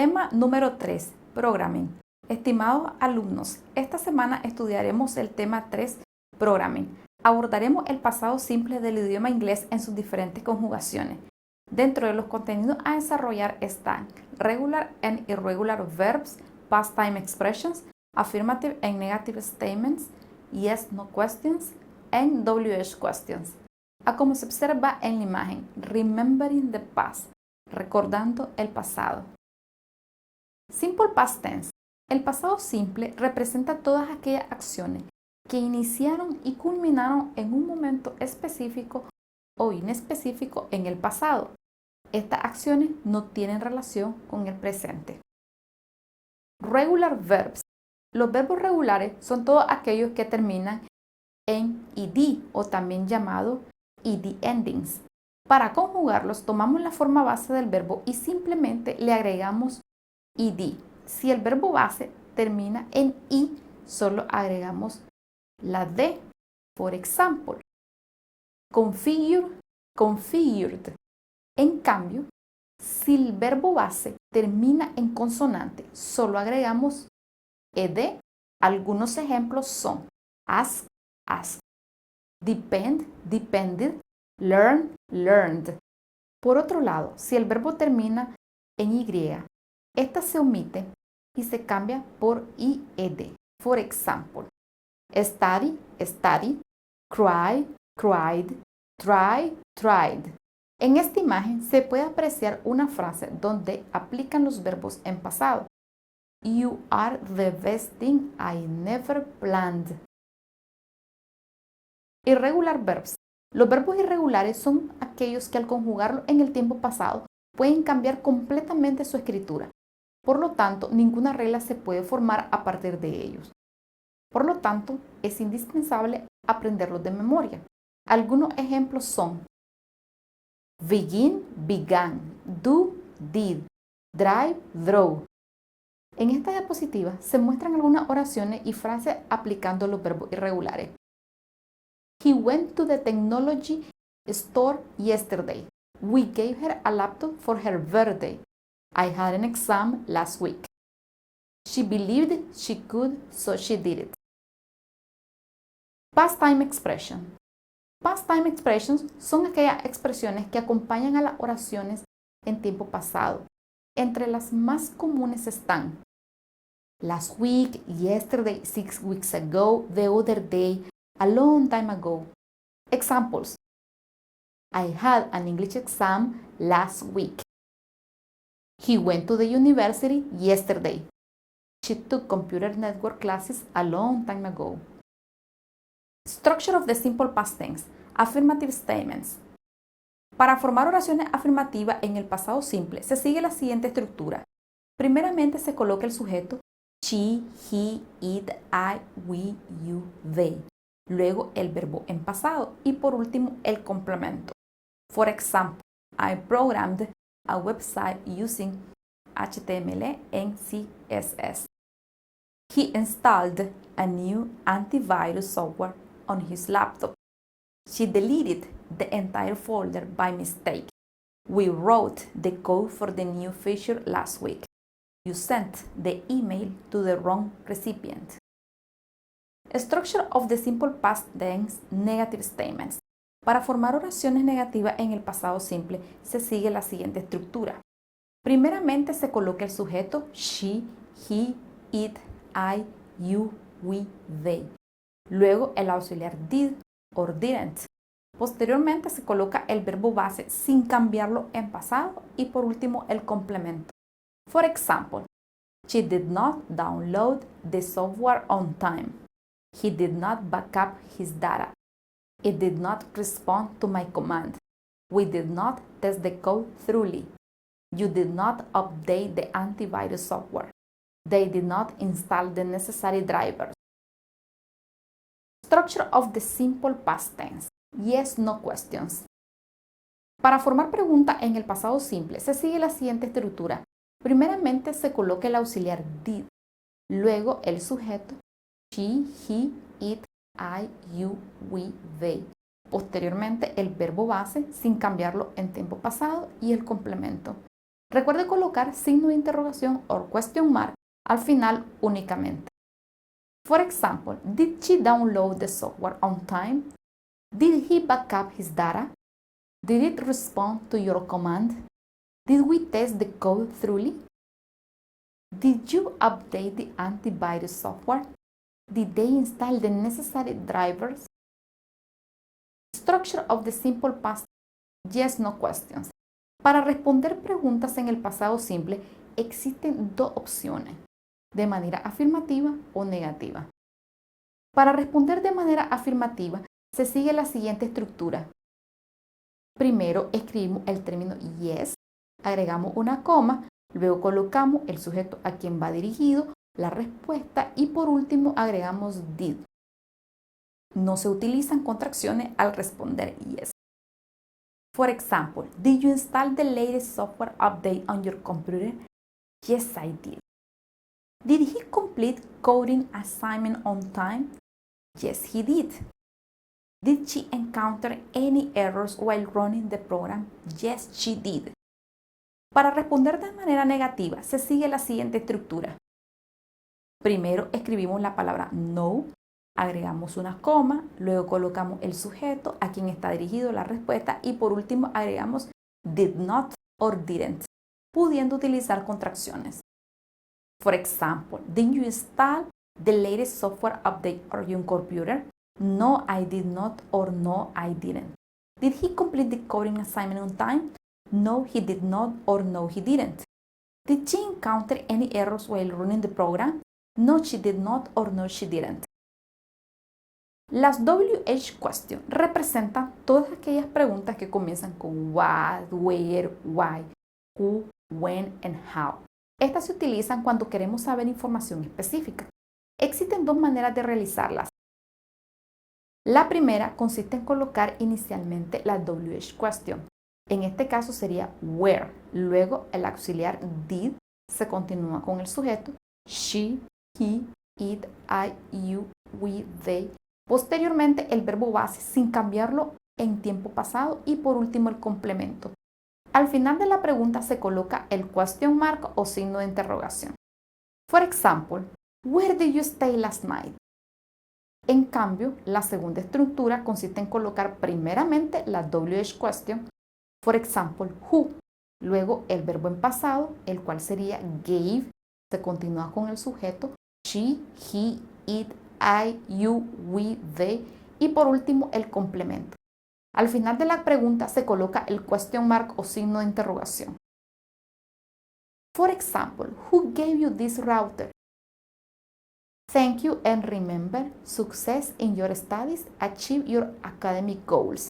Tema número 3. Programming. Estimados alumnos, esta semana estudiaremos el tema 3, Programming. Abordaremos el pasado simple del idioma inglés en sus diferentes conjugaciones. Dentro de los contenidos a desarrollar están regular and irregular verbs, past time expressions, affirmative and negative statements, yes, no questions, and WH questions. A como se observa en la imagen, remembering the past, recordando el pasado. Simple past tense. El pasado simple representa todas aquellas acciones que iniciaron y culminaron en un momento específico o inespecífico en el pasado. Estas acciones no tienen relación con el presente. Regular verbs. Los verbos regulares son todos aquellos que terminan en ed o también llamado ed endings. Para conjugarlos tomamos la forma base del verbo y simplemente le agregamos ed. Si el verbo base termina en i, solo agregamos la d. Por ejemplo, configure, configured. En cambio, si el verbo base termina en consonante, solo agregamos ed. Algunos ejemplos son ask, asked, depend, depended, learn, learned. Por otro lado, si el verbo termina en y, esta se omite y se cambia por ied. Por ejemplo, study, studied, cry, cried, try, tried. En esta imagen se puede apreciar una frase donde aplican los verbos en pasado. You are the best thing I never planned. Irregular verbs. Los verbos irregulares son aquellos que al conjugarlo en el tiempo pasado pueden cambiar completamente su escritura. Por lo tanto, ninguna regla se puede formar a partir de ellos. Por lo tanto, es indispensable aprenderlos de memoria. Algunos ejemplos son begin, began, do, did, drive, drove. En esta diapositiva se muestran algunas oraciones y frases aplicando los verbos irregulares. He went to the technology store yesterday. We gave her a laptop for her birthday. I had an exam last week. She believed she could, so she did it. Past time expression. Past time expressions son aquellas expresiones que acompañan a las oraciones en tiempo pasado. Entre las más comunes están last week, yesterday, 6 weeks ago, the other day, a long time ago. Examples. I had an English exam last week. He went to the university yesterday. She took computer network classes a long time ago. Structure of the simple past tense. Affirmative statements. Para formar oraciones afirmativas en el pasado simple se sigue la siguiente estructura. Primeramente se coloca el sujeto she, he, it, I, we, you, they. Luego el verbo en pasado y por último el complemento. For example, I programmed a website using HTML and CSS. He installed a new antivirus software on his laptop. She deleted the entire folder by mistake. We wrote the code for the new feature last week. You sent the email to the wrong recipient. Structure of the simple past tense negative statements. Para formar oraciones negativas en el pasado simple se sigue la siguiente estructura. Primeramente se coloca el sujeto she, he, it, I, you, we, they. Luego el auxiliar did or didn't. Posteriormente se coloca el verbo base sin cambiarlo en pasado y por último el complemento. For example, she did not download the software on time. He did not back up his data. It did not respond to my command. We did not test the code thoroughly. You did not update the antivirus software. They did not install the necessary drivers. Structure of the simple past tense. Yes, no questions. Para formar preguntas en el pasado simple se sigue la siguiente estructura. Primeramente se coloca el auxiliar did, luego el sujeto she, he, it, I, you, we, they. Posteriormente el verbo base sin cambiarlo en tiempo pasado y el complemento. Recuerde colocar signo de interrogación o question mark al final únicamente. For example, did she download the software on time? Did he back up his data? Did it respond to your command? Did we test the code thoroughly? Did you update the antivirus software? Did they install the necessary drivers? Structure of the simple past yes/no questions. Para responder preguntas en el pasado simple, existen dos opciones, de manera afirmativa o negativa. Para responder de manera afirmativa, se sigue la siguiente estructura. Primero escribimos el término yes, agregamos una coma, luego colocamos el sujeto a quien va dirigido, la respuesta y por último agregamos did. No se utilizan contracciones al responder yes. For example, did you install the latest software update on your computer? Yes, I did. Did he complete coding assignment on time? Yes, he did. Did she encounter any errors while running the program? Yes, she did. Para responder de manera negativa, se sigue la siguiente estructura. Primero escribimos la palabra no, agregamos una coma, luego colocamos el sujeto a quien está dirigido la respuesta y por último agregamos did not or didn't, pudiendo utilizar contracciones. For example, did you install the latest software update on your computer? No, I did not or no, I didn't. Did he complete the coding assignment on time? No, he did not or no, he didn't. Did she encounter any errors while running the program? No, she did not or no, she didn't. Las WH questions representan todas aquellas preguntas que comienzan con what, where, why, who, when, and how. Estas se utilizan cuando queremos saber información específica. Existen dos maneras de realizarlas. La primera consiste en colocar inicialmente la WH question. En este caso sería where. Luego el auxiliar did se continúa con el sujeto she, he, it, I, you, we, they. Posteriormente el verbo base sin cambiarlo en tiempo pasado y por último el complemento. Al final de la pregunta se coloca el question mark o signo de interrogación. For example, where did you stay last night? En cambio, la segunda estructura consiste en colocar primeramente la WH question, for example, who, luego el verbo en pasado, el cual sería gave, se continúa con el sujeto she, he, it, I, you, we, they y por último el complemento. Al final de la pregunta se coloca el question mark o signo de interrogación. For example, who gave you this router? Thank you and remember, success in your studies, achieve your academic goals.